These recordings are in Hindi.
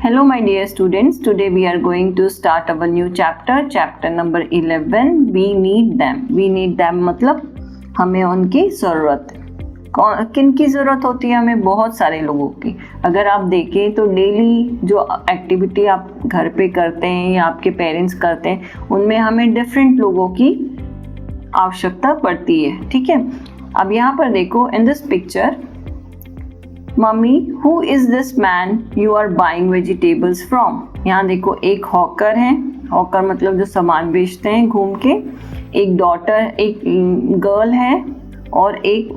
Hello my dear students, today we are going to start our new chapter number 11. We need them. We need them मतलब हमें उनकी ज़रूरत है। किन की ज़रूरत होती है? हमें बहुत सारे लोगों की। अगर आप देखें तो डेली जो एक्टिविटी आप घर पे करते हैं या आपके पेरेंट्स करते हैं उनमें हमें डिफरेंट लोगों की आवश्यकता पड़ती है, ठीक है। अब यहाँ पर देखो, in this picture, mummy who is this man you are buying vegetables from. यहाँ देखो, एक हॉकर है, हॉकर मतलब जो सामान बेचते हैं घूम के, एक डॉटर, एक गर्ल है और एक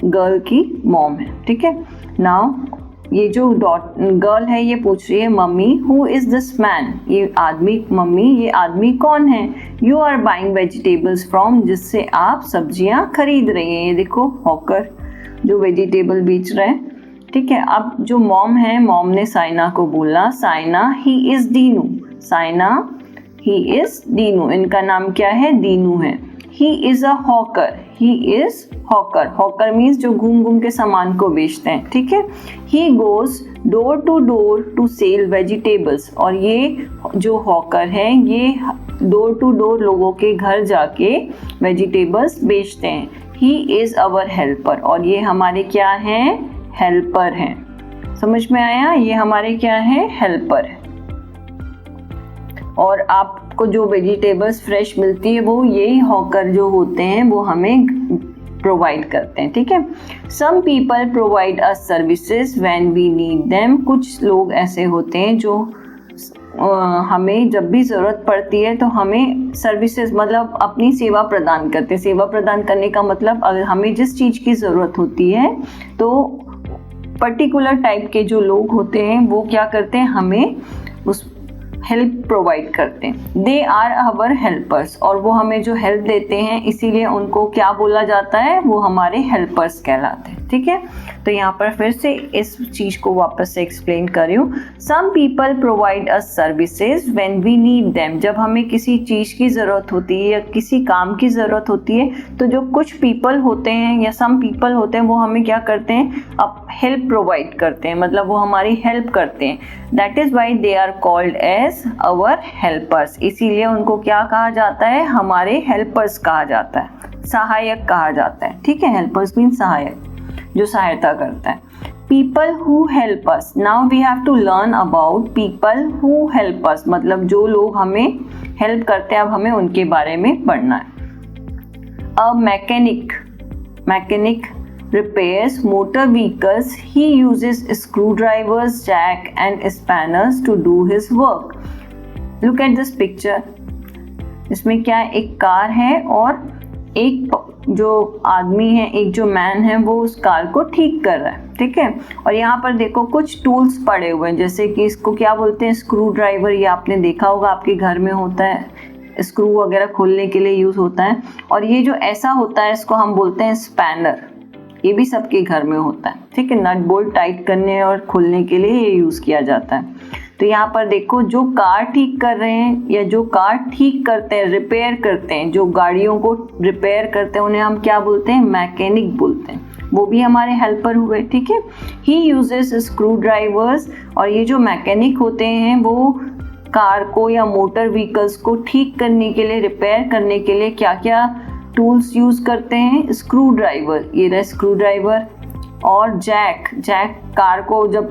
गर्ल की मॉम है, ठीक है। नाउ ये जो गर्ल है ये पूछ रही है, mummy who is this man, ये आदमी, मम्मी ये आदमी कौन है? You are buying vegetables from, जिससे आप सब्जियां खरीद रही हैं। ये देखो हॉकर जो वेजिटेबल बेच रहा है, ठीक है। अब जो मॉम है, मॉम ने साइना को बोला, Saina he is Dinu, Saina he is Dinu, इनका नाम क्या है? दीनू है। He is a hawker, he is hawker, hawker means जो घूम घूम के सामान को बेचते हैं, ठीक है। He goes door to sell vegetables, और ये जो हॉकर है ये डोर टू डोर लोगों के घर जाके वेजिटेबल्स बेचते हैं। ही इज अवर हेल्पर, और ये हमारे क्या हैं? हेल्पर हैं। समझ में आया? ये हमारे क्या है? हेल्पर है। और आपको जो वेजिटेबल्स फ्रेश मिलती है वो यही हॉकर जो होते हैं वो हमें प्रोवाइड करते हैं, ठीक है। Some people provide us services when we need them, कुछ लोग ऐसे होते हैं जो हमें जब भी ज़रूरत पड़ती है तो हमें सर्विसेज मतलब अपनी सेवा प्रदान करते हैं। सेवा प्रदान करने का मतलब, अगर हमें जिस चीज़ की ज़रूरत होती है तो पर्टिकुलर टाइप के जो लोग होते हैं वो क्या करते हैं? हमें उस हेल्प प्रोवाइड करते हैं। दे आर आवर हेल्पर्स, और वो हमें जो हेल्प देते हैं इसीलिए उनको क्या बोला जाता है? वो हमारे हेल्पर्स कहलाते हैं, ठीक है। तो यहाँ पर फिर से इस चीज़ को वापस से एक्सप्लेन कर रही हूँ। Some people provide us services when we need them, जब हमें किसी चीज़ की ज़रूरत होती है या किसी काम की ज़रूरत होती है तो जो कुछ पीपल होते हैं या सम पीपल होते हैं वो हमें क्या करते हैं? अब हेल्प प्रोवाइड करते हैं, मतलब वो हमारी हेल्प करते हैं। That is why they are called as our helpers, इसीलिए उनको क्या कहा जाता है? हमारे हेल्पर्स कहा जाता है, सहायक कहा जाता है, ठीक है। हेल्पर्स मीन सहायक, जो सहायता करता है। People who help us, now we have to learn about people who help us, मतलब जो लोग हमें हेल्प करते हैं, अब हमें उनके बारे में पढ़ना है। A mechanic, mechanic repairs motor vehicles. He uses screwdrivers, jack and spanners to do his work. Look at this picture. इसमें क्या है? एक कार है और एक जो आदमी है, एक जो मैन है, वो उस कार को ठीक कर रहा है, ठीक है। और यहाँ पर देखो कुछ टूल्स पड़े हुए हैं, जैसे कि इसको क्या बोलते हैं? Screw driver. ये आपने देखा होगा, आपके घर में होता है, स्क्रू वगैरह खोलने के लिए यूज़ होता है। और ये जो ऐसा होता है इसको हम बोलते हैं स्पैनर, ये भी सबके घर में होता है, ठीक है। नट बोल्ट टाइट करने और खोलने के लिए ये यूज़ किया जाता है। तो यहाँ पर देखो, जो कार ठीक कर रहे हैं या जो कार ठीक करते हैं, रिपेयर करते हैं, जो गाड़ियों को रिपेयर करते हैं, उन्हें हम क्या बोलते हैं? मैकेनिक बोलते हैं। वो भी हमारे हेल्पर हुए, ठीक है। ही यूजेस स्क्रू ड्राइवर्स, और ये जो मैकेनिक होते हैं वो कार को या मोटर व्हीकल्स को ठीक करने के लिए, रिपेयर करने के लिए क्या क्या टूल्स यूज़ करते हैं? स्क्रू ड्राइवर, ये रहा स्क्रू ड्राइवर, और जैक, जैक कार को जब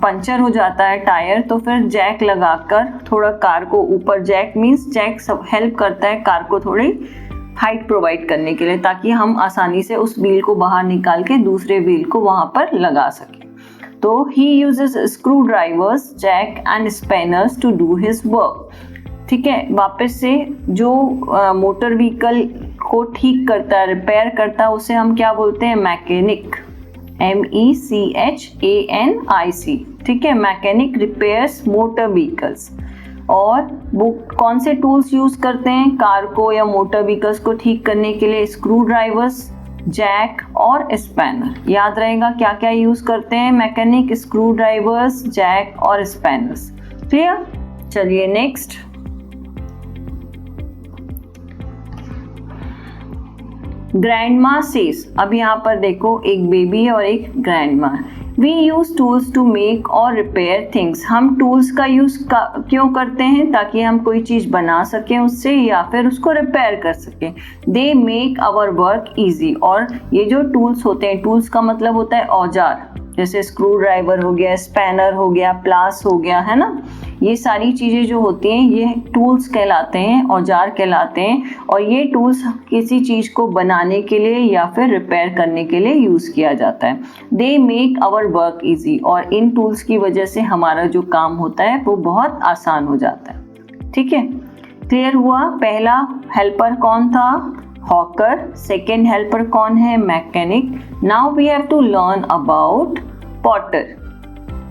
पंचर हो जाता है टायर तो फिर जैक लगाकर थोड़ा कार को ऊपर, जैक मीन्स जैक सब हेल्प करता है कार को थोड़ी हाइट प्रोवाइड करने के लिए, ताकि हम आसानी से उस व्हील को बाहर निकाल के दूसरे व्हील को वहाँ पर लगा सकें। तो he uses screwdrivers, jack and spanners to do his work, ठीक है। वापस से जो मोटर व्हीकल को ठीक करता है, रिपेयर करता है, उसे हम क्या बोलते हैं? मैकेनिक, MECHANIC, ठीक है। Mechanic repairs motor vehicles. और वो कौन से टूल्स यूज़ करते हैं कार को या मोटर व्हीकल्स को ठीक करने के लिए? स्क्रू ड्राइवर्स, जैक और स्पैनर। याद रहेगा क्या क्या यूज़ करते हैं मैकेनिक? स्क्रू ड्राइवर्स, जैक और स्पैनर्स। क्लियर? चलिए नेक्स्ट। ग्रैंडमा सेज, अब यहाँ पर देखो एक बेबी है और एक ग्रैंडमा है। We use tools to make और रिपेयर थिंग्स, हम टूल्स का यूज़ क्यों करते हैं? ताकि हम कोई चीज़ बना सकें उससे या फिर उसको रिपेयर कर सकें। They make our work easy, और ये जो टूल्स होते हैं, टूल्स का मतलब होता है औजार, जैसे स्क्रू ड्राइवर हो गया, स्पैनर हो गया, प्लास हो गया, है ना, ये सारी चीज़ें जो होती हैं ये टूल्स कहलाते हैं, औजार कहलाते हैं। और ये टूल्स किसी चीज़ को बनाने के लिए या फिर रिपेयर करने के लिए यूज़ किया जाता है। They make our work easy, और इन टूल्स की वजह से हमारा जो काम होता है वो बहुत आसान हो जाता है। ठीक है, क्लियर हुआ? पहला हेल्पर कौन था? हॉकर। सेकेंड हेल्पर कौन है? Mechanic. Now we have to learn about potter.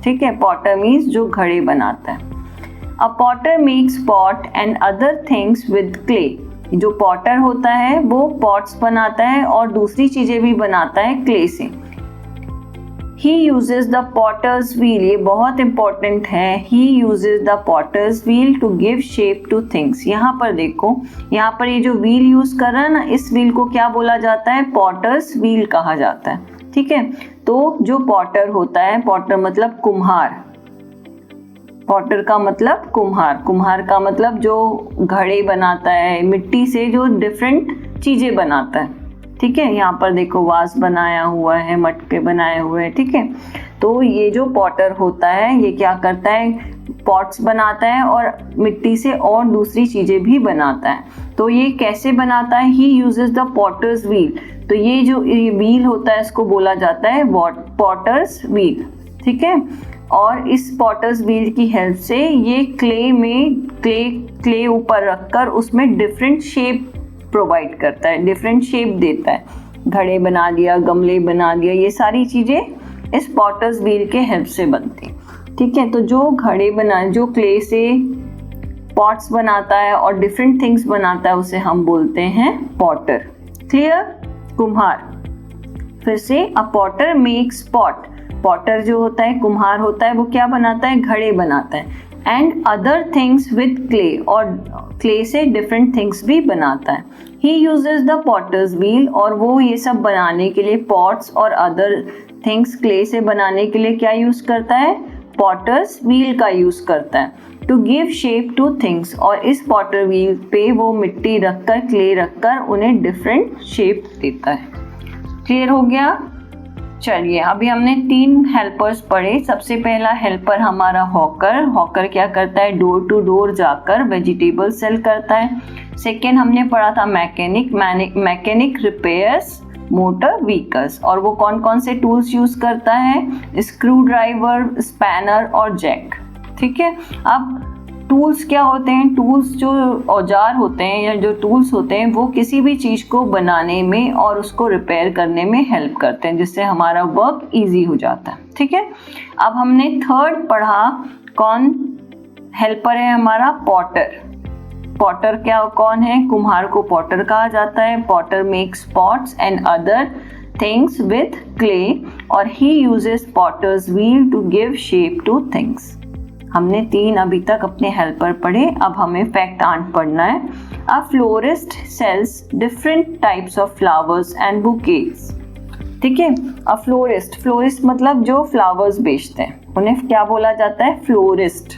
ठीक है, पॉटर मीन्स जो घड़े बनाता है। A potter makes pot and other things with clay. जो पॉटर होता है वो पॉट्स बनाता है और दूसरी चीजें भी बनाता है क्ले से। He uses the potter's wheel, ये बहुत इंपॉर्टेंट है। He uses the potter's wheel to give shape to things। यहाँ पर देखो, यहाँ पर ये जो व्हील यूज कर रहा है ना, इस व्हील को क्या बोला जाता है? पॉटर्स व्हील कहा जाता है। ठीक है, तो जो पॉटर होता है, पॉटर मतलब कुम्हार, पॉटर का मतलब कुम्हार, कुम्हार का मतलब जो घड़े बनाता है, मिट्टी से जो डिफरेंट चीजें बनाता है। ठीक है, यहाँ पर देखो वास बनाया हुआ है, मटके बनाए हुए हैं। ठीक है, तो ये जो पॉटर होता है ये क्या करता है? पॉट्स बनाता है और मिट्टी से और दूसरी चीजें भी बनाता है। तो ये कैसे बनाता है? He uses the potter's wheel. तो ये जो व्हील होता है इसको बोला जाता है पॉटर्स व्हील। ठीक है, और इस पॉटर्स व्हील की हेल्प से ये क्ले ऊपर रखकर उसमें डिफरेंट शेप प्रोवाइड करता है, डिफरेंट शेप देता है। घड़े बना दिया, गमले बना दिया, ये सारी चीजें इस पॉटर्स व्हील के हेल्प से बनती। ठीक है, तो जो घड़े जो क्ले से पॉट्स बनाता है और डिफरेंट थिंग्स बनाता है उसे हम बोलते हैं पॉटर। क्लियर? कुम्हार। फिर से अ पॉटर मेक्स पॉट। पॉटर जो होता है, कुम्हार होता है, वो क्या बनाता है? घड़े बनाता है। And other things with clay, और क्ले से डिफरेंट थिंग्स भी बनाता है। He uses the potter's wheel, और वो ये सब बनाने के लिए, पॉट्स और अदर थिंग्स क्ले से बनाने के लिए क्या यूज करता है? पॉटर्स व्हील का यूज करता है। To give shape to things, और इस पॉटर व्हील पे वो मिट्टी रखकर, क्ले रखकर उन्हें डिफरेंट शेप देता है। क्लियर हो गया? चलिए, अभी हमने 3 हेल्पर्स पढ़े। सबसे पहला हेल्पर हमारा हॉकर। हॉकर क्या करता है? डोर टू डोर जाकर वेजिटेबल सेल करता है। सेकेंड हमने पढ़ा था mechanic. Mechanic repairs motor vehicles, और वो कौन कौन से टूल्स यूज करता है? स्क्रू ड्राइवर, स्पैनर और जैक। ठीक है, अब टूल्स क्या होते हैं? टूल्स जो औजार होते हैं या जो टूल्स होते हैं वो किसी भी चीज़ को बनाने में और उसको रिपेयर करने में हेल्प करते हैं, जिससे हमारा वर्क इजी हो जाता है। ठीक है, अब हमने थर्ड पढ़ा, कौन हेल्पर है हमारा? पॉटर। पॉटर क्या कौन है? कुम्हार को पॉटर कहा जाता है। Potter makes pots and other things with clay, और he uses potter's wheel to give shape to things. हमने 3 अभी तक अपने हेल्पर पढ़े। अब हमें फैक्ट 8 पढ़ना है। A florist sells different types of flowers and bouquets. ठीक है, अ फ्लोरिस्ट मतलब जो फ्लावर्स बेचते हैं उन्हें क्या बोला जाता है? फ्लोरिस्ट।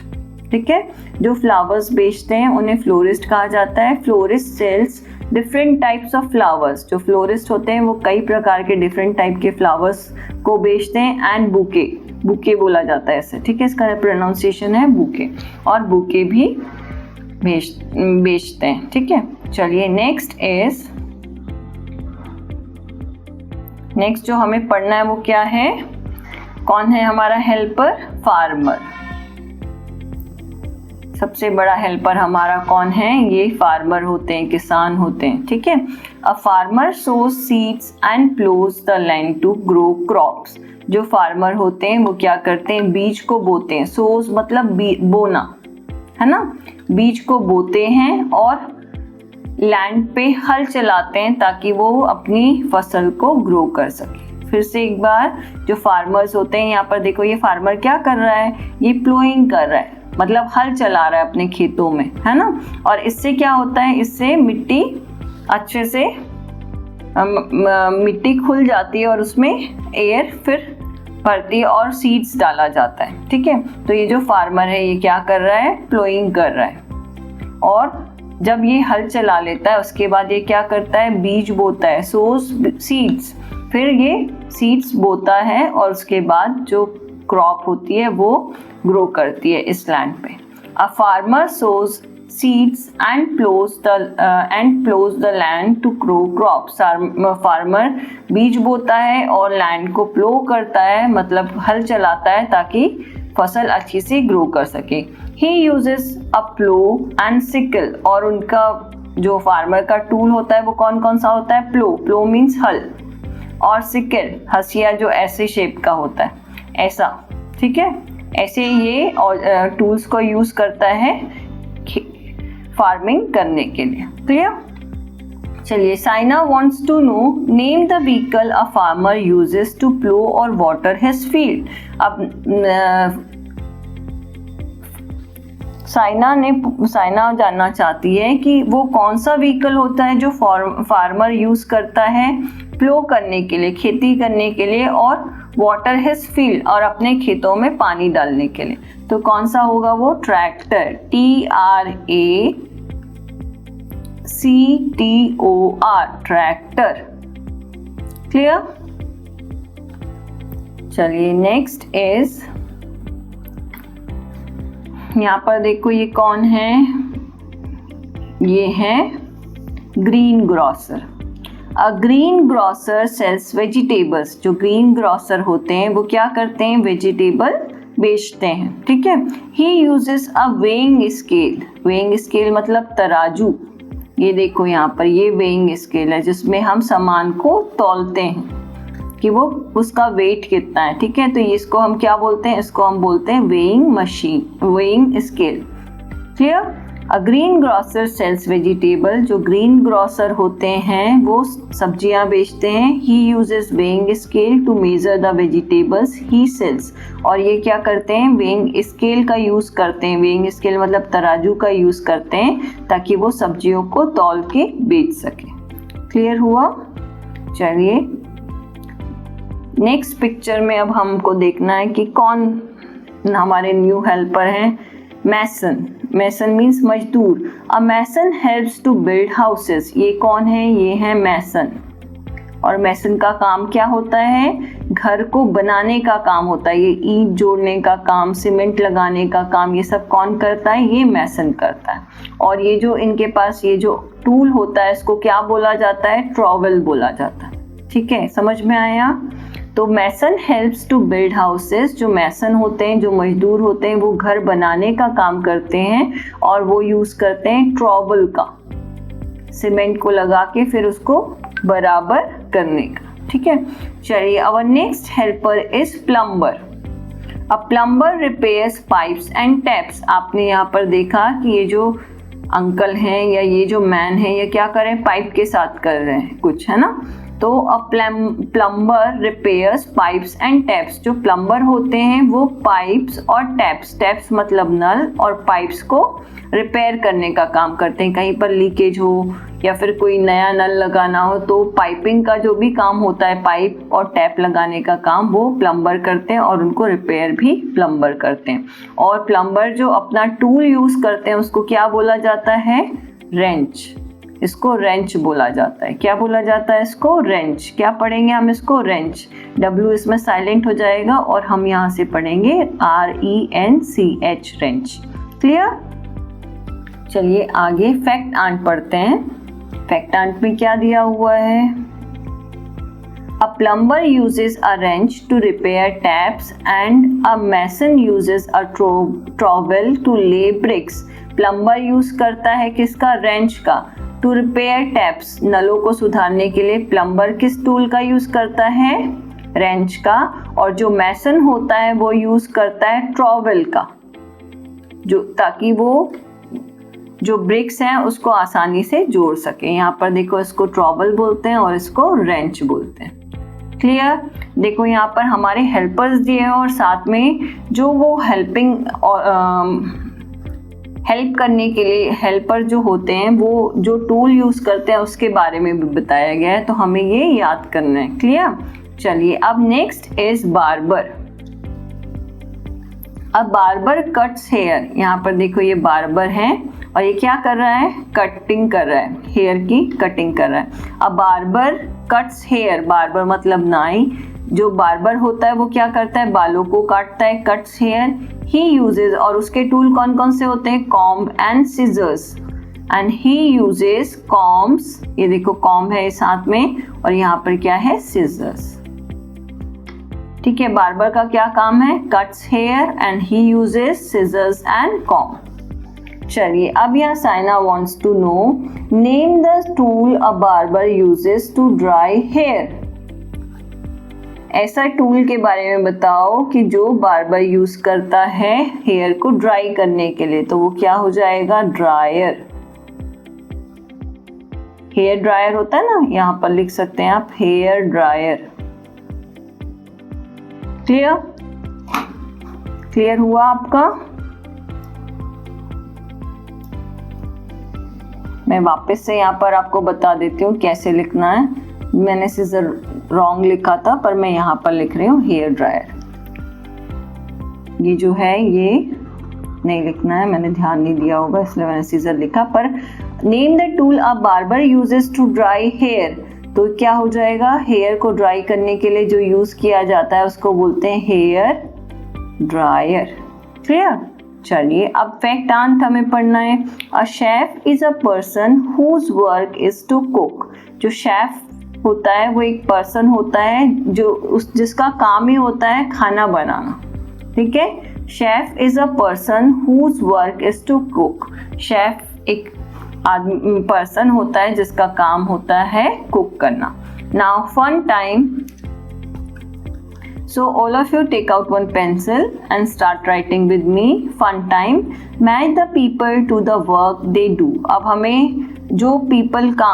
ठीक है, जो फ्लावर्स बेचते हैं उन्हें फ्लोरिस्ट कहा जाता है। Florist sells different types of flowers. जो फ्लोरिस्ट होते हैं वो कई प्रकार के डिफरेंट टाइप के फ्लावर्स को बेचते हैं। एंड बुके बोला जाता है ऐसे। ठीक है, इसका प्रोनाउंसिएशन है बुके, और बुके भी बेचते हैं। ठीक है, चलिए नेक्स्ट जो हमें पढ़ना है वो क्या है? कौन है हमारा हेल्पर? फार्मर। सबसे बड़ा हेल्पर हमारा कौन है? ये फार्मर होते हैं, किसान होते हैं। ठीक है, a farmer sows seeds and ploughs the land to grow crops. जो फार्मर होते हैं वो क्या करते हैं? बीज को बोते हैं। सोज मतलब बोना, है ना, बीज को बोते हैं और लैंड पे हल चलाते हैं ताकि वो अपनी फसल को ग्रो कर सके। फिर से एक बार, जो फार्मर्स होते हैं, यहाँ पर देखो ये फार्मर क्या कर रहा है? ये प्लोइंग कर रहा है, मतलब हल चला रहा है अपने खेतों में, है ना। और इससे क्या होता है? इससे मिट्टी अच्छे से मिट्टी खुल जाती है और उसमें एयर फिर भरती है और सीड्स डाला जाता है, ठीक है। तो ये जो फार्मर है ये क्या कर रहा है, प्लोइंग कर रहा है। और जब ये हल चला लेता है उसके बाद ये क्या करता है, बीज बोता है, सोस सीड्स, फिर ये सीड्स बोता है और उसके बाद जो क्रॉप होती है वो ग्रो करती है इस लैंड पे। अ farmer shows seeds and plows the land to grow crops। Farmer बीज बोता है और लैंड को प्लो करता है, मतलब हल चलाता है ताकि फसल अच्छी से ग्रो कर सके। He uses a plow and sickle। और उनका जो फार्मर का टूल होता है वो कौन कौन सा होता है, प्लो मीन्स हल, और सिकल हसिया जो ऐसे शेप का होता है, ऐसा, ठीक है। ऐसे ये और टूल्स को यूज करता है फार्मिंग करने के लिए। क्लियर। चलिए, Saina wants to know name the vehicle a farmer uses to plough और वाटर हिज फील्ड। अब साइना जानना चाहती है कि वो कौन सा व्हीकल होता है जो फार्मर यूज करता है प्लो करने के लिए, खेती करने के लिए, और वाटर हिज फील्ड और अपने खेतों में पानी डालने के लिए। तो कौन सा होगा वो, ट्रैक्टर, TRACTOR, ट्रैक्टर। क्लियर। चलिए, नेक्स्ट इज, यहाँ पर देखो ये कौन है, ये है ग्रीन ग्रोसर। अ ग्रीन ग्रोसर सेल्स वेजिटेबल्स। जो ग्रीन ग्रोसर होते हैं वो क्या करते हैं, वेजिटेबल बेचते हैं, ठीक है। He uses a weighing scale. Weighing scale मतलब तराजू। ये देखो यहाँ पर ये वेइंग स्केल है जिसमें हम सामान को तौलते हैं कि वो उसका वेट कितना है, ठीक है। तो इसको हम क्या बोलते हैं, इसको हम बोलते हैं weighing machine, weighing scale. Clear. A green grocer sells vegetable. जो ग्रीन ग्रोसर होते हैं वो सब्जियां बेचते हैं। He uses weighing scale to measure the vegetables he sells. और ये क्या करते हैं, वेइंग स्केल का यूज करते हैं। वेइंग स्केल मतलब तराजू का यूज करते हैं ताकि वो सब्जियों को तौल के बेच सके। क्लियर हुआ। चलिए, नेक्स्ट पिक्चर में अब हमको देखना है कि कौन हमारे न्यू हेल्पर हैं, मैसन। मैसन मीन्स मजदूर। अ मैसन हेल्प्स टू बिल्ड हाउसेस। ये कौन है, ये है मैसन। और मैसन का काम क्या होता है, घर को बनाने का काम होता है। ये ईंट जोड़ने का काम, सीमेंट लगाने का काम, ये सब कौन करता है, ये मैसन करता है। और ये जो इनके पास ये जो टूल होता है इसको क्या बोला जाता है, ट्रॉवेल बोला जाता है, ठीक है। समझ में आया। तो मैसन हेल्प्स टू बिल्ड हाउसेस। जो मैसन होते हैं, जो मजदूर होते हैं, वो घर बनाने का काम करते हैं और वो यूज करते हैं ट्रॉवेल का, सीमेंट को लगा के फिर उसको बराबर करने का, ठीक है। चलिए, our next helper is plumber. A plumber repairs pipes and taps. आपने यहाँ पर देखा कि ये जो अंकल हैं या ये जो मैन है ये क्या कर रहे हैं, पाइप के साथ कर रहे हैं कुछ, है ना। तो a plumber repairs pipes and taps. जो प्लम्बर होते हैं वो पाइप्स और टैप्स मतलब नल, और पाइप्स को रिपेयर करने का काम करते हैं। कहीं पर लीकेज हो या फिर कोई नया नल लगाना हो तो पाइपिंग का जो भी काम होता है, पाइप और टैप लगाने का काम वो प्लम्बर करते हैं और उनको रिपेयर भी प्लम्बर करते हैं। और प्लम्बर जो अपना टूल यूज करते हैं उसको क्या बोला जाता है, रेंच। इसको रेंच बोला जाता है। क्या बोला जाता है इसको, रेंच। क्या पढ़ेंगे हम इसको, रेंच। W इसमें साइलेंट हो जाएगा और हम यहाँ से पढ़ेंगे RENCH, रेंच। क्लियर। चलिए आगे फैक्ट आंट पढ़ते हैं। फैक्ट आंट में क्या दिया हुआ है, A plumber uses a wrench to repair taps and a mason uses a trowel to lay bricks। Plumber use करता है किसका, रेंच का। टू रिपेयर टैप्स, नलों को सुधारने के लिए प्लम्बर किस टूल का यूज करता है, रेंच का। और जो मैसन होता है वो यूज करता है ट्रॉवेल का, जो ताकि वो जो ब्रिक्स हैं उसको आसानी से जोड़ सके। यहाँ पर देखो इसको ट्रॉवेल बोलते हैं और इसको रेंच बोलते हैं। क्लियर। देखो यहाँ पर हमारे हेल्पर्स दिए हैं और साथ में जो वो हेल्प करने के लिए हेल्पर जो होते हैं वो जो टूल यूज करते हैं उसके बारे में भी बताया गया है, तो हमें ये याद करना है। क्लियर। चलिए अब नेक्स्ट इज बार्बर। अब बार्बर कट्स हेयर, यहाँ पर देखो ये बार्बर है और ये क्या कर रहा है, कटिंग कर रहा है, हेयर की कटिंग कर रहा है। अब बार्बर कट्स हेयर, बार्बर मतलब नाई, जो बार्बर होता है वो क्या करता है, बालों को काटता है, कट्स हेयर। ही यूजेस, और उसके टूल कौन कौन से होते हैं, comb and scissors, and he uses combs, ये देखो कॉम्ब है साथ में और यहाँ पर क्या है, सीजर्स। ठीक है, बार्बर का क्या काम है, cuts hair and he uses scissors and comb. चलिए अब यहाँ Saina wants to know, name the tool a barber uses to dry hair. ऐसा टूल के बारे में बताओ कि जो बार्बर यूज करता है हेयर को ड्राई करने के लिए, तो वो क्या हो जाएगा, ड्रायर। हेयर ड्रायर होता है ना, यहाँ पर लिख सकते हैं आप हेयर ड्रायर। क्लियर, क्लियर हुआ आपका? मैं वापस से यहाँ पर आपको बता देती हूँ कैसे लिखना है। मैंने सीजर रॉन्ग लिखा था पर मैं यहाँ पर लिख रही हूँ हेयर ड्रायर। ये जो है ये नहीं लिखना है, मैंने ध्यान नहीं दिया होगा इसलिए मैंने सीजर लिखा। पर name the tool a barber uses to dry hair, तो क्या हो जाएगा, हेयर को ड्राई करने के लिए जो यूज किया जाता है उसको बोलते हैं हेयर ड्रायर। क्लियर? चलिए अब फैक्ट आंत हमें पढ़ना है। A chef is a person whose work is to cook. जो शेफ होता है वो एक पर्सन होता है जो जिसका काम ही होता है खाना बनाना। ठीक है, chef is a person whose work is to cook. Chef एक आदमी पर्सन होता है जिसका काम होता है कुक करना। Now fun time, so all of you take out one pencil and start writing with me. Fun time, match the people to the work they do. अब हमें जो people का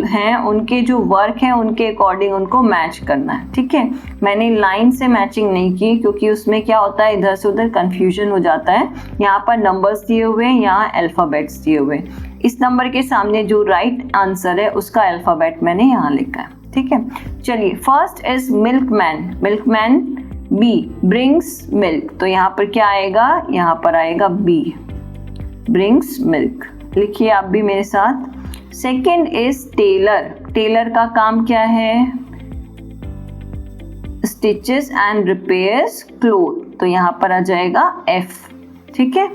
हैं उनके जो वर्क है उनके अकॉर्डिंग उनको मैच करना है। ठीक है, मैंने लाइन से मैचिंग नहीं की क्योंकि उसमें क्या होता है इधर से उधर कंफ्यूजन हो जाता है। यहाँ पर नंबर्स दिए हुए हैं, यहाँ अल्फाबेट्स दिए हुए हैं। इस नंबर के सामने जो राइट आंसर है उसका अल्फाबेट मैंने यहाँ लिखा है। ठीक है, चलिए first is milkman. Milkman B, brings milk, तो यहाँ पर क्या आएगा, यहाँ पर आएगा बी, ब्रिंग्स मिल्क। लिखिए आप भी मेरे साथ। Second is Taylor. टेलर का काम क्या है, स्टिचेस एंड रिपेयर्स क्लोथ, तो यहाँ पर आ जाएगा एफ। ठीक है,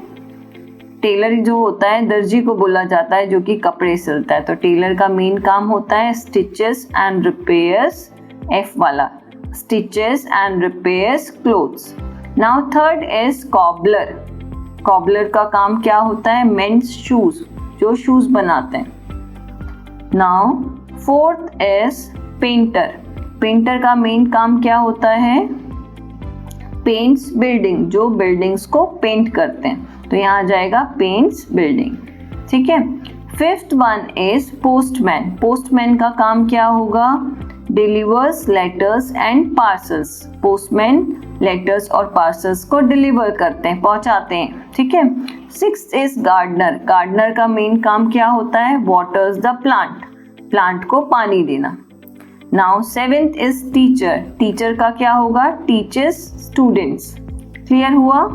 टेलर जो होता है दर्जी को बोला जाता है जो कि कपड़े सिलता है, तो टेलर का मेन काम होता है स्टिचेस एंड रिपेयर्स, एफ वाला, stitches and repairs clothes. Now third is cobbler. Cobbler का काम क्या होता है, मेंस शूज, जो शूज बनाते हैं। Now fourth is painter. Painter का मेन काम क्या होता है, पेंट्स बिल्डिंग, जो बिल्डिंग्स को पेंट करते हैं, तो यहाँ आ जाएगा पेंट्स बिल्डिंग। ठीक है, fifth one is postman. Postman का काम क्या होगा, delivers letters and parcels. Postman letters और पार्सल्स को डिलीवर करते हैं, पहुंचाते हैं। ठीक है, सिक्स्थ इज गार्डनर। गार्डनर का मेन काम क्या होता है, वाटर्स द प्लांट, प्लांट को पानी देना। Now seventh is teacher. Teacher का क्या होगा, टीचर्स स्टूडेंट्स। क्लियर हुआ?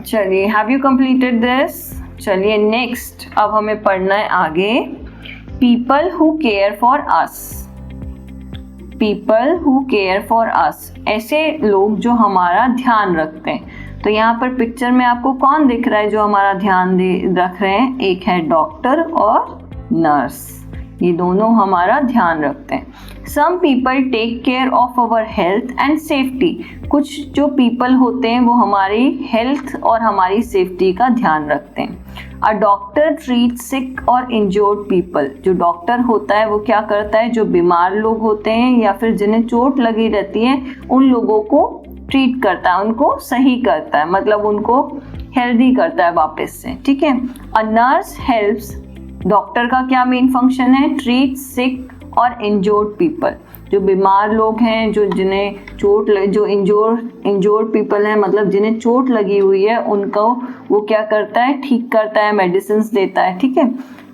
चलिए, हैव यू कंप्लीटेड दिस? चलिए नेक्स्ट अब हमें पढ़ना है आगे, people who care for us. People who care for us, ऐसे लोग जो हमारा ध्यान रखते हैं। तो यहाँ पर पिक्चर में आपको कौन दिख रहा है जो हमारा ध्यान रख रहे हैं, एक है डॉक्टर और नर्स, ये दोनों हमारा ध्यान रखते हैं। Some people take care of our health and safety. कुछ जो people होते हैं वो हमारी health और हमारी safety का ध्यान रखते हैं। A doctor treats sick or injured people. जो डॉक्टर होता है वो क्या करता है, जो बीमार लोग होते हैं या फिर जिन्हें चोट लगी रहती है उन लोगों को ट्रीट करता है, उनको सही करता है, मतलब उनको हेल्दी करता है वापस से। ठीक है, A nurse helps. डॉक्टर का क्या मेन फंक्शन है, ट्रीट सिक और इंजोर्ड पीपल, जो बीमार लोग हैं, जो जिन्हें चोट जो इंजोर्ड पीपल हैं, मतलब जिन्हें चोट लगी हुई है, उनको वो क्या करता है, ठीक करता है, मेडिसिन देता है। ठीक है,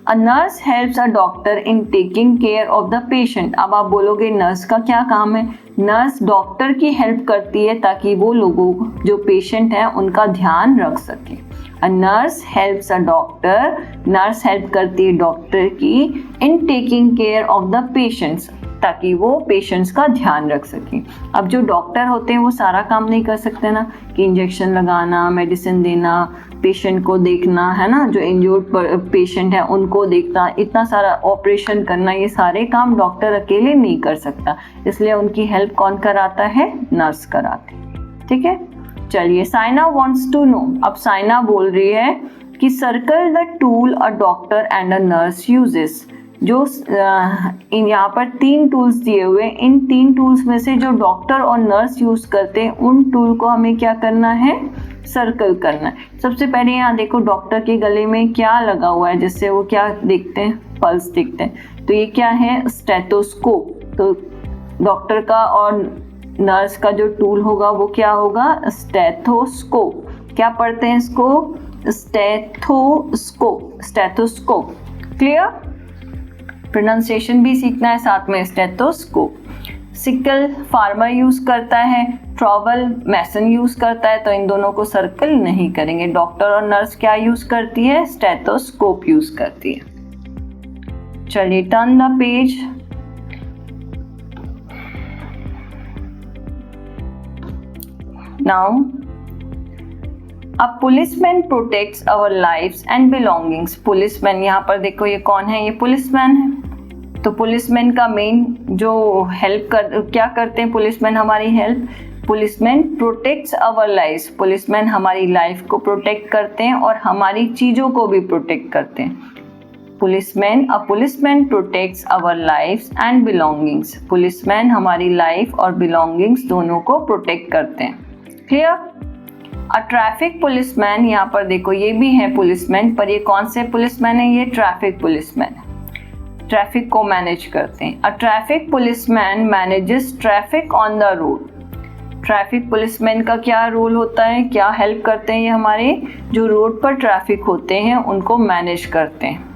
a nurse helps a doctor in taking care of the patient. अब आप बोलोगे नर्स का क्या काम है? नर्स डॉक्टर की हेल्प करती है ताकि वो लोगों जो पेशेंट हैं उनका ध्यान रख सके। अ nurse helps a doctor, nurse help करती है डॉक्टर की in taking care of the patients, ताकि वो पेशेंट्स का ध्यान रख सके। अब जो डॉक्टर होते हैं वो सारा काम नहीं कर सकते ना, कि इंजेक्शन लगाना, मेडिसिन देना, पेशेंट को देखना, है ना, जो इंजर्ड पेशेंट है उनको देखना, इतना सारा ऑपरेशन करना, ये सारे काम डॉक्टर अकेले नहीं कर सकता, इसलिए उनकी हेल्प कौन कराता है? नर्स कराते। ठीक है, चलिए साइना वांट्स टू नो। अब साइना बोल रही है कि circle the tool a doctor and a nurse uses. जो यहाँ पर 3 टूल्स दिए हुए, इन 3 टूल्स में से जो डॉक्टर और नर्स यूज करते हैं उन टूल को हमें क्या करना है? सर्कल करना है। सबसे पहले यहाँ देखो डॉक्टर के गले में क्या लगा हुआ है, जिससे वो क्या देखते हैं? पल्स देखते हैं। तो ये क्या है? स्टेथोस्कोप। तो डॉक्टर का और नर्स का जो टूल होगा वो क्या होगा? स्टेथोस्कोप। क्या पढ़ते हैं इसको? Stethoscope, stethoscope. क्लियर? प्रोनाउंसिएशन भी सीखना है साथ में। स्टेथोस्कोप। सिकल फार्मर यूज करता है, ट्रॉवल मैसन यूज करता है, तो इन दोनों को सर्कल नहीं करेंगे। डॉक्टर और नर्स क्या यूज करती है? स्टेथोस्कोप यूज करती है। चलिए turn the page. Now a policeman protects our lives and belongings. Policeman, यहाँ पर देखो ये कौन है? ये पुलिसमैन है। तो पुलिसमैन का मेन जो क्या करते हैं पुलिसमैन? हमारी help. Policeman protects our lives. Policeman हमारी लाइफ को प्रोटेक्ट करते हैं और हमारी चीजों को भी प्रोटेक्ट करते हैं। A policeman protects our lives and belongings. Policeman हमारी लाइफ और बिलोंगिंग्स दोनों को प्रोटेक्ट करते हैं। क्लियर? अ ट्रैफिक पुलिसमैन, यहाँ पर देखो ये भी है पुलिसमैन, पर ये कौन से पुलिसमैन है? ये ट्रैफिक पुलिसमैन, ट्रैफिक को मैनेज करते हैं। A traffic policeman manages traffic on the road. Traffic policeman का क्या रोल होता है? क्या हेल्प करते हैं? ये हमारे जो रोड पर ट्रैफिक होते हैं उनको मैनेज करते हैं।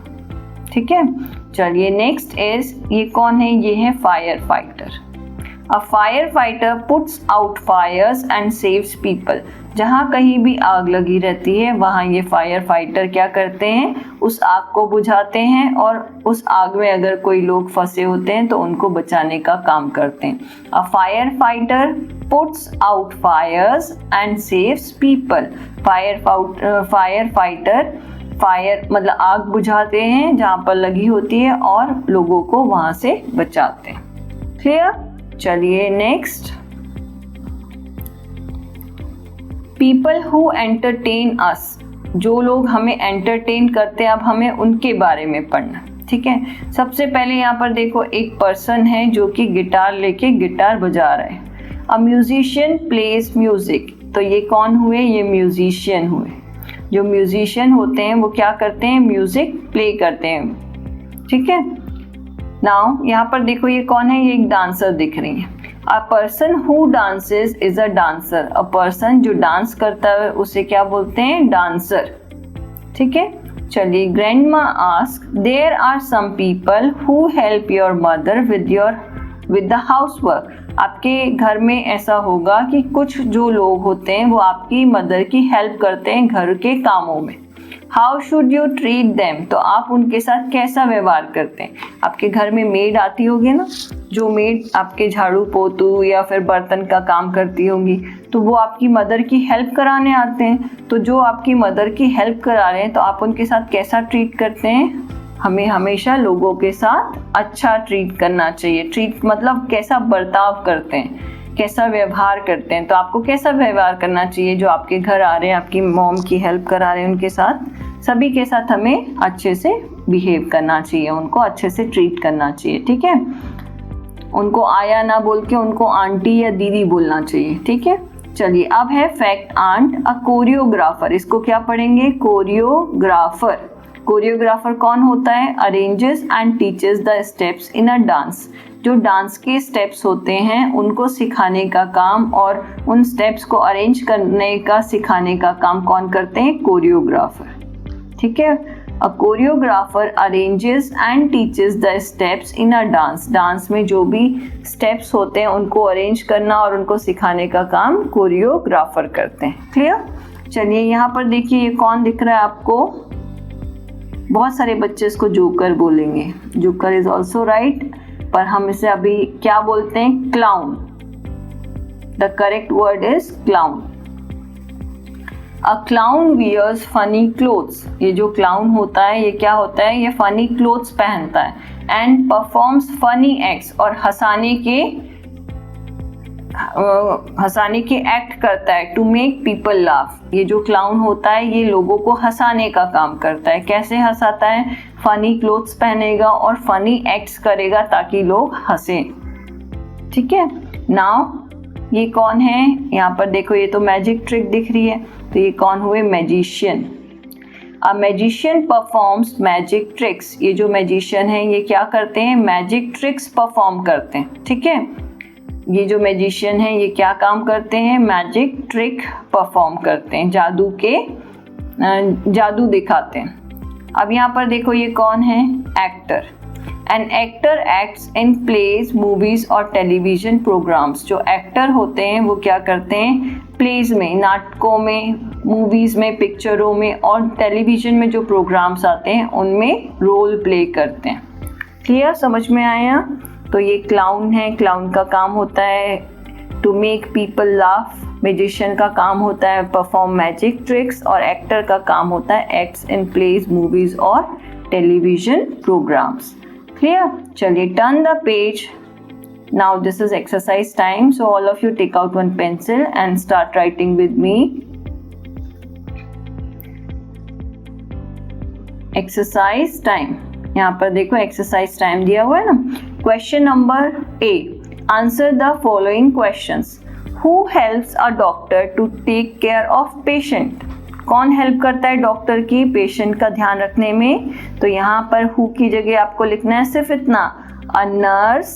ठीक है, चलिए नेक्स्ट इज, ये कौन है? ये है fire fighter. A fire fighter puts out Fyers and saves people. जहाँ कहीं भी आग लगी रहती है वहाँ ये फायर फाइटर क्या करते हैं? उस आग को बुझाते हैं और उस आग में अगर कोई लोग फंसे होते हैं तो उनको बचाने का काम करते हैं। A fire fighter puts out Fyers and saves people. Fire fighter, fire मतलब आग बुझाते हैं जहाँ पर लगी होती है और लोगों को वहाँ से बचाते हैं। क्लियर? चलिए नेक्स्ट, पीपल हु एंटरटेन अस। जो लोग हमें एंटरटेन करते हैं, अब हमें उनके बारे में पढ़ना। ठीक है, सबसे पहले यहाँ पर देखो एक पर्सन है जो कि गिटार लेके गिटार बजा रहा है। A musician plays music. तो ये कौन हुए? ये म्यूजिशियन हुए। जो म्यूजिशियन होते हैं वो क्या करते हैं? म्यूजिक प्ले करते हैं। ठीक है, नाउ यहाँ पर देखो ये कौन है? ये एक डांसर दिख रही है। A person who dances is a dancer. A person जो डांस करता है उसे क्या बोलते हैं? डांसर। ठीक है, चलिए grandma ask, there are some people who help your mother with the housework. आपके घर में ऐसा होगा कि कुछ जो लोग होते हैं वो आपकी मदर की हेल्प करते हैं घर के कामों में। How should you treat them. तो आप उनके साथ कैसा व्यवहार करते हैं? आपके घर में मेड आती होगी ना, जो मेड आपके झाड़ू पोतू या फिर बर्तन का काम करती होंगी, तो वो आपकी मदर की हेल्प कराने आते हैं। तो जो आपकी मदर की हेल्प करा रहे हैं तो आप उनके साथ कैसा ट्रीट करते हैं? हमें हमेशा लोगों के साथ अच्छा ट्रीट करना चाहिए। ट्रीट मतलब कैसा बर्ताव करते हैं, कैसा व्यवहार करते हैं। तो आपको कैसा व्यवहार करना चाहिए? जो आपके घर आ रहे हैं, आपकी मॉम की हेल्प करा रहे हैं, उनके साथ, सभी के साथ हमें अच्छे से बिहेव करना चाहिए, उनको अच्छे से ट्रीट करना चाहिए। ठीक है, उनको आया ना बोल के उनको आंटी या दीदी बोलना चाहिए। ठीक है, चलिए अब है फैक्ट आंट। A choreographer. इसको क्या पढ़ेंगे? कोरियोग्राफर। कोरियोग्राफर कौन होता है? Arranges and teaches the steps in a dance. जो डांस के स्टेप्स होते हैं उनको सिखाने का काम और उन स्टेप्स को अरेंज करने का, सिखाने का काम कौन करते हैं? कोरियोग्राफर। ठीक है, A choreographer arranges and teaches the steps in a dance. Dance में जो भी स्टेप्स होते हैं उनको अरेंज करना और उनको सिखाने का काम कोरियोग्राफर करते हैं. क्लियर? चलिए यहाँ पर देखिए ये कौन दिख रहा है आपको? बहुत सारे बच्चे इसको जोकर बोलेंगे. जोकर इज ऑल्सो राइट, पर हम इसे अभी क्या बोलते हैं? Clown. The correct word is clown. A clown wears funny clothes. ये जो क्लाउन होता है ये क्या होता है? ये फनी क्लोथ्स पहनता है. एंड परफॉर्म्स फनी एक्ट्स, और हंसाने के एक्ट करता है. To make people laugh. ये जो क्लाउन होता है ये लोगों को हंसाने का काम करता है. कैसे हंसाता है? फनी क्लोथ्स पहनेगा और फनी एक्ट्स करेगा ताकि लोग हंसें. ठीक है. नाउ ये कौन है? यहाँ पर देखो ये तो मैजिक ट्रिक दिख रही है, तो ये कौन हुए? Magician. A magician performs magic tricks. ये जो मैजिशियन है ये क्या करते हैं? मैजिक ट्रिक्स परफॉर्म करते हैं. ठीक है. ये जो मैजिशियन है ये क्या काम करते हैं? मैजिक ट्रिक परफॉर्म करते हैं, जादू दिखाते हैं. अब यहाँ पर देखो ये कौन है? Actor. An actor acts in plays, movies और टेलीविजन प्रोग्राम्स. जो एक्टर होते हैं वो क्या करते हैं? प्लेज में, नाटकों में, मूवीज में, पिक्चरों में और टेलीविजन में जो प्रोग्राम्स आते हैं उनमें रोल प्ले करते हैं. क्लियर? समझ में आया? तो ये क्लाउन है. क्लाउन का काम होता है to make people laugh. Magician का काम होता है परफॉर्म मैजिक ट्रिक्स, और एक्टर का काम होता है एक्ट्स इन प्लेज, मूवीज और टेलीविजन प्रोग्राम्स. Clear? चलिए turn the page. Now this is exercise time, so all of you take out one pencil and start writing with me. Exercise time. यहाँ पर देखो exercise time दिया हुआ है ना. Question number A. Answer the following questions. Who helps a doctor to take care of patient? कौन हेल्प करता है डॉक्टर की पेशेंट का ध्यान रखने में? तो यहाँ पर हु की जगह आपको लिखना है सिर्फ इतना, अ नर्स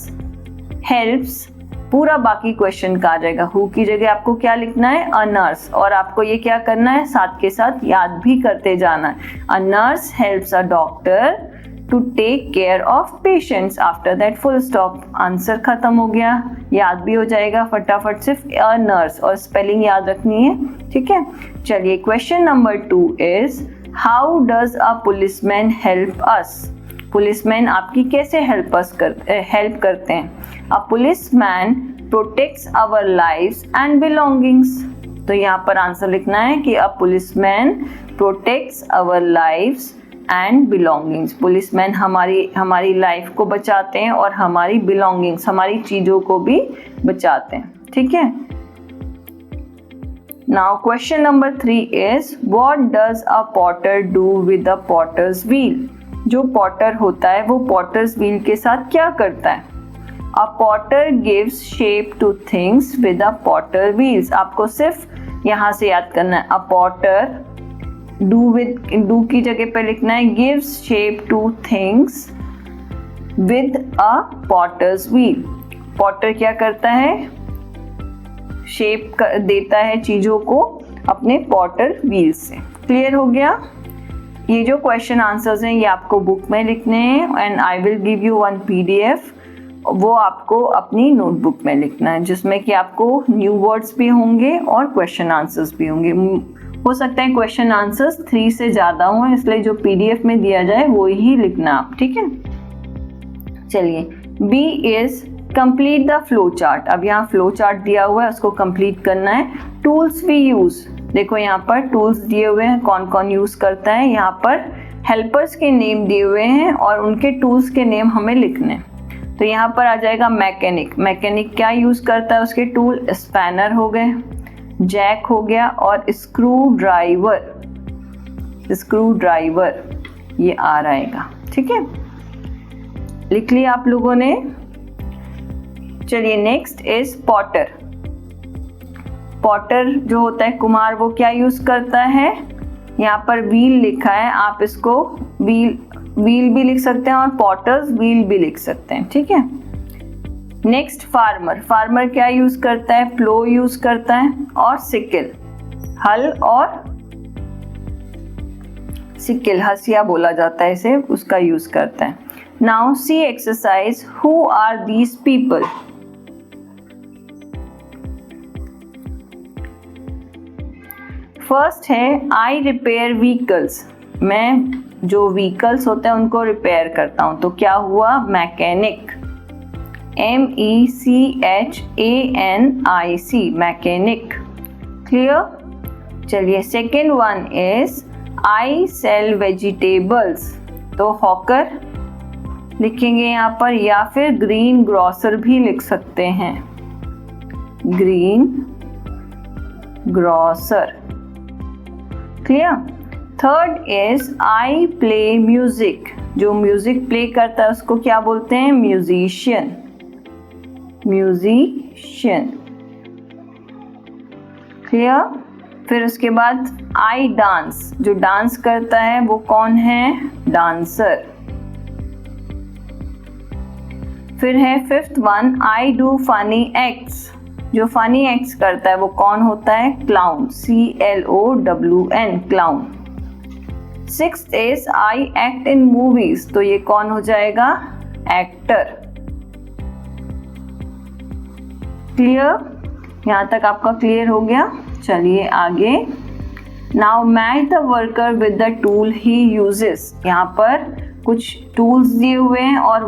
हेल्प्स. पूरा बाकी क्वेश्चन का आ जाएगा. हु की जगह आपको क्या लिखना है? A nurse. और आपको ये क्या करना है? साथ के साथ याद भी करते जाना है. A nurse helps a doctor to take care of patients. After that full stop. Answer खत्म हो गया. याद भी हो जाएगा फटाफट. सिर्फ अ नर्स और स्पेलिंग याद रखनी है. ठीक है. चलिए question number 2 is how does a policeman help us? Policeman आपकी कैसे हेल्प करते हैं? A policeman protects our lives and belongings. तो यहाँ पर आंसर लिखना है कि a policeman protects our lives and belongings. Policeman हमारी लाइफ को बचाते हैं और हमारी बिलोंगिंग्स, हमारी चीजों को भी बचाते हैं. ठीक है. Now question number 3 is what does a potter do with a potter's wheel? जो पॉटर होता है वो पॉटर्स व्हील के साथ क्या करता है? A potter gives shape to things with a potter wheels. आपको सिर्फ यहाँ से याद करना है. अ पॉटर डू की जगह पे लिखना है gives shape to things with a potter's wheel. Potter क्या करता है? शेप देता है चीजों को अपने पॉटर व्हील से. क्लियर हो गया? ये जो क्वेश्चन आंसर्स हैं ये आपको बुक में लिखने हैं and I will give you one PDF. वो आपको अपनी नोटबुक में लिखना है जिसमें कि आपको न्यू वर्ड्स भी होंगे और क्वेश्चन आंसर्स भी होंगे. हो सकता है क्वेश्चन आंसर्स 3 से ज़्यादा हों, इसलिए जो PDF में दिया जाए वो ही लिखना आप. ठीक है. चलिए B is complete the flow chart. अब यहाँ फ्लो चार्ट दिया हुआ है उसको कंप्लीट करना है. Tools we use. देखो यहाँ पर टूल्स दिए हुए हैं, कौन कौन यूज करता है. यहाँ पर हेल्पर्स के नेम दिए हुए हैं और उनके टूल्स के नेम हमें लिखने हैं. तो यहाँ पर आ जाएगा मैकेनिक. मैकेनिक क्या यूज करता है? उसके टूल स्पैनर हो गए, जैक हो गया और स्क्रू ड्राइवर ये आ रहेगा. ठीक है. लिख लिया आप लोगों ने. चलिए नेक्स्ट इज पॉटर. पॉटर जो होता है कुम्हार वो क्या यूज करता है? यहाँ पर व्हील लिखा है, आप इसको व्हील भी लिख सकते हैं और पॉटर्स व्हील भी लिख सकते हैं. ठीक है. Next farmer. फार्मर क्या यूज करता है? प्लो यूज करता है और सिकल, हल और सिकिल, हसिया बोला जाता है इसे, उसका यूज करते हैं. Now see exercise, who are these people? First है आई रिपेयर व्हीकल्स, मैं जो व्हीकल्स होते हैं उनको रिपेयर करता हूं, तो क्या हुआ? Mechanic, MECHANIC, mechanic. क्लियर? चलिए, second one is I sell vegetables, तो हॉकर लिखेंगे यहाँ पर, या फिर ग्रीन ग्रोसर भी लिख सकते हैं, green grocer. Clear? Third is I play music, जो म्यूजिक प्ले करता है उसको क्या बोलते हैं? Musician, musician. क्लियर? फिर उसके बाद आई डांस, जो डांस करता है वो कौन है? डांसर. फिर है fifth one, I do funny acts, जो फनी एक्ट्स करता है वो कौन होता है? Clown, CLOWN, clown. Sixth is I act in movies, तो ये कौन हो जाएगा? एक्टर. क्लियर? यहाँ तक आपका क्लियर हो गया? चलिए आगे. Now match the worker with the tool he uses, यहाँ पर कुछ टूल्स दिए हुए हैं और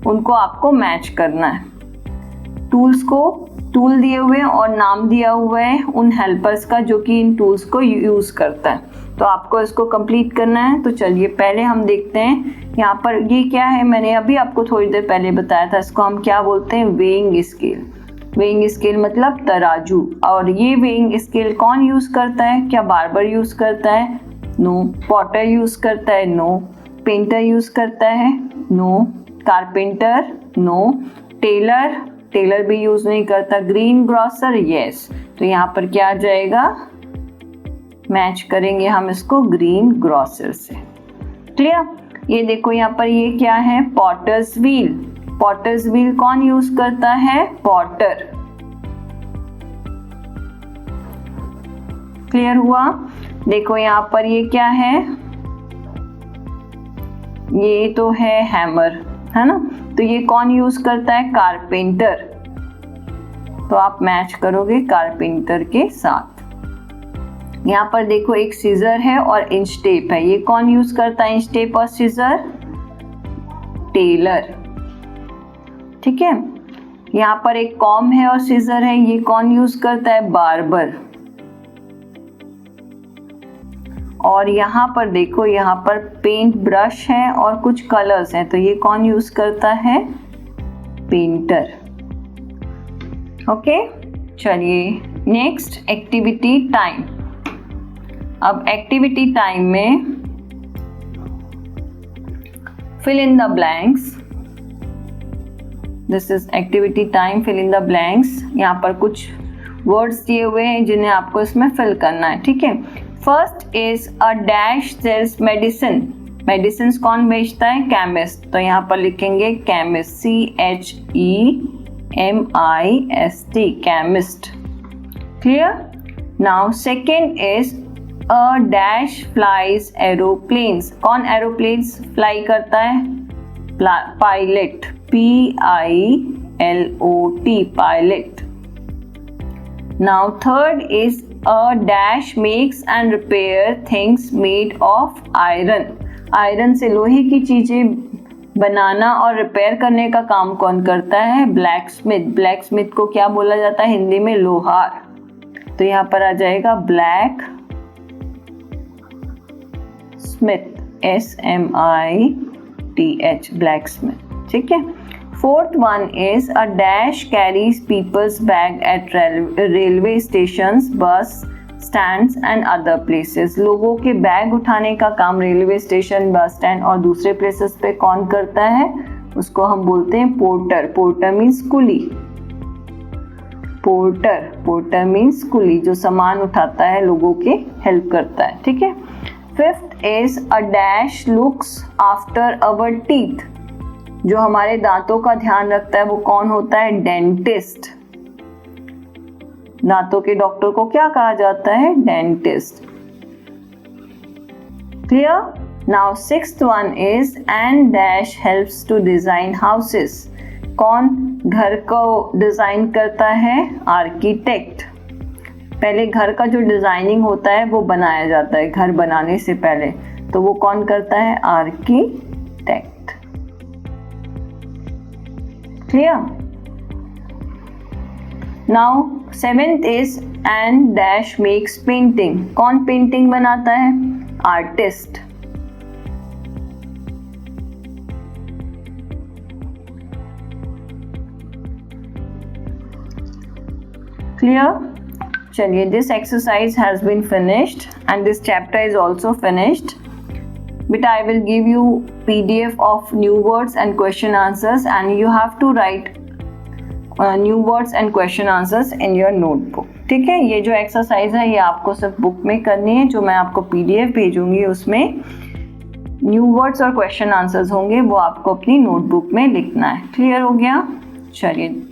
उनको आपको मैच करना है. टूल्स को, टूल दिए हुए हैं और नाम दिया हुआ है उन हेल्पर्स का जो कि इन टूल्स को यूज करता है, तो आपको इसको कंप्लीट करना है. तो चलिए पहले हम देखते हैं यहाँ पर ये क्या है. मैंने अभी आपको थोड़ी देर पहले बताया था, इसको हम क्या बोलते हैं? Weighing scale. वेइंग स्केल मतलब तराजू. और ये वेइंग स्केल कौन यूज करता है? क्या बार्बर यूज करता है? नो. पॉटर यूज करता है? नो. पेंटर यूज करता है? No. Carpenter? No. Tailor? Tailor भी यूज नहीं करता. Green grocer? यस. तो यहाँ पर क्या आ जाएगा? मैच करेंगे हम इसको ग्रीन ग्रोसर से. क्लियर? ये देखो यहाँ पर ये क्या है? Potter's wheel. पॉटर्स व्हील कौन यूज करता है? पॉटर. क्लियर हुआ? देखो यहाँ पर ये क्या है? ये तो है हैमर, है ना? तो ये कौन यूज करता है? कारपेंटर. तो आप मैच करोगे कारपेंटर के साथ. यहाँ पर देखो एक सीजर है और इंच टेप है, ये कौन यूज करता है? इंच टेप और सीजर? टेलर. ठीक है. यहाँ पर एक कॉम है और सीजर है, ये कौन यूज करता है? बार्बर. और यहाँ पर देखो, यहाँ पर पेंट ब्रश है और कुछ कलर्स हैं, तो ये कौन यूज करता है? पेंटर. ओके. चलिए नेक्स्ट, एक्टिविटी टाइम. अब एक्टिविटी टाइम में fill in the blanks. This is activity time, fill in the blanks. यहाँ पर कुछ वर्ड्स दिए हुए हैं जिन्हें आपको इसमें फिल करना है. ठीक है. First is a dash sales medicine. Medicine कौन बेचता है? केमिस्ट. तो यहाँ पर लिखेंगे chemist, CHEMIST, chemist. Clear? Now second is a dash flies aeroplanes. कौन एरोप्लेन्स फ्लाई करता है? Pilot, PILOT, pilot. Now third is a dash makes and repair things made of iron. Iron से लोहे की चीजें बनाना और रिपेयर करने का काम कौन करता है? Black Smith. ब्लैक स्मिथ को क्या बोला जाता है हिंदी में? लोहार. तो यहाँ पर आ जाएगा blacksmith, SMITH, blacksmith. ठीक है. Fourth one is a dash carries people's bag at railway stations, bus stands and other places. लोगों के बैग उठाने का काम रेलवे स्टेशन, बस स्टैंड और दूसरे प्लेसेस पे कौन करता है? उसको हम बोलते हैं पोर्टर. पोर्टर मीन्स कुली. पोर्टर, पोर्टर मीन्स कुली, जो सामान उठाता है, लोगों के हेल्प करता है. ठीक है. Fifth is a dash looks after our teeth. जो हमारे दांतों का ध्यान रखता है वो कौन होता है? डेंटिस्ट. दांतों के डॉक्टर को क्या कहा जाता है? Dentist. Clear? Now sixth one is and dash helps to design houses. कौन घर को डिजाइन करता है? आर्किटेक्ट। पहले घर का जो डिजाइनिंग होता है वो बनाया जाता है घर बनाने से पहले, तो वो कौन करता है? Architect. Clear? Now seventh is and dash makes painting. कौन पेंटिंग बनाता है? आर्टिस्ट। Clear? चलिए, this exercise has been finished and this chapter is also finished. But I will give you PDF of new words and question answers and you have to write new words and question answers in your notebook. ठीक है, ये जो एक्सरसाइज है ये आपको सिर्फ बुक में करनी है। जो मैं आपको PDF भेजूंगी उसमें न्यू वर्ड्स और क्वेश्चन आंसर्स होंगे, वो आपको अपनी नोटबुक में लिखना है। क्लियर हो गया? चलिए,